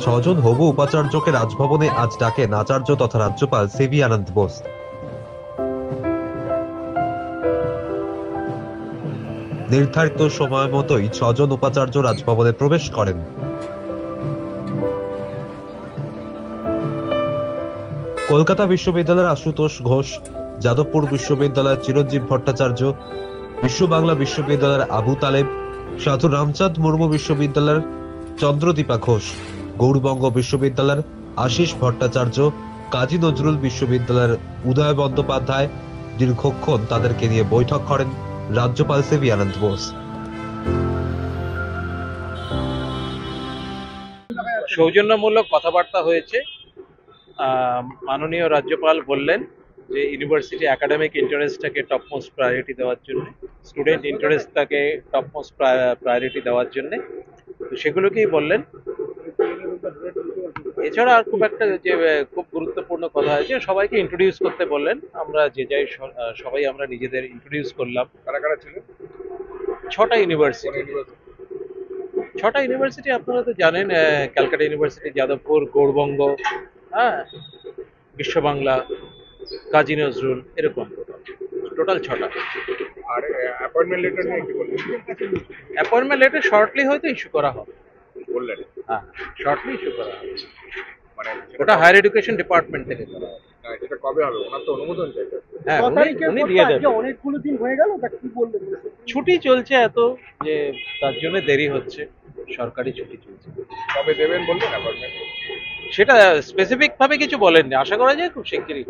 ছজন হবু উপাচার্যকে রাজভবনে আজ ডাকেন আচার্য তথা রাজ্যপাল সিভি আনন্দ বোস। নির্ধারিত সময় মতোই ছজন উপাচার্য রাজভবনে প্রবেশ করেন। কলকাতা বিশ্ববিদ্যালয়ের আশুতোষ ঘোষ, যাদবপুর বিশ্ববিদ্যালয়ের চিরঞ্জীব ভট্টাচার্য, বিশ্ব বাংলা বিশ্ববিদ্যালয়ের আবু তালেব, সাধু রামচাঁদ মুর্মু বিশ্ববিদ্যালয়ের চন্দ্রদীপা ঘোষ, গৌড়বঙ্গ বিশ্ববিদ্যালয়ের আশিস ভট্টাচার্য, কাজী নজরুল বিশ্ববিদ্যালয়ের উদয় বন্দ্যোপাধ্যায় দীর্ঘক্ষণ তাদেরকে নিয়ে বৈঠক করেন রাজ্যপাল সিভি আনন্দ বোস। সৌজন্যমূলক কথাবার্তা হয়েছে। মাননীয় রাজ্যপাল বললেন যে ইউনিভার্সিটি একাডেমিক ইন্টারেস্টটাকে টপমোস্ট প্রায়োরিটি দেওয়ার জন্য, স্টুডেন্ট ইন্টারেস্টটাকে টপমোস্ট প্রায়োরিটি দেওয়ার জন্য, তো সেগুলোকেই বললেন। এছাড়া আর খুব একটা যে খুব গুরুত্বপূর্ণ কথা আছে, সবাইকে ইন্ট্রোডিউস করতে বললেন। আমরা যে যাই সবাই আমরা নিজেদের ইন্ট্রোডিউস করলাম। কারা কারা ছিলেন? ছটা ইউনিভার্সিটি আপনারা তো জানেন, ক্যালকাটা ইউনিভার্সিটি, যাদবপুর, গৌড়বঙ্গ, হ্যাঁ, বিশ্ব বাংলা, কাজী নজরুল, এরকম টোটাল ছটা। আর অ্যাপয়েন্টমেন্ট লেটার নিয়ে কি বললেন? অ্যাপয়েন্টমেন্ট লেটার শর্টলি হয়তো ইস্যু করা হবে। বললেন হ্যাঁ, শর্টলি ইস্যু করা হবে। মানে ওটা হায়ার এডুকেশন ডিপার্টমেন্ট থেকে করা হবে। সেটা কবে হবে? ওনার তো অনুমোদন চাইছে। হ্যাঁ, উনি দিয়ে দেবেন। অনেকগুলো দিন হয়ে গেল, তা কি বললেন? ছুটি চলছে এত, যে তার জন্য দেরি হচ্ছে, সরকারি ছুটি চলছে। কবে দেবেন বললেন অ্যাপয়েন্টমেন্ট? সেটা স্পেসিফিক ভাবে কিছু বলেননি, আশা করা যায় খুব শিগগিরই।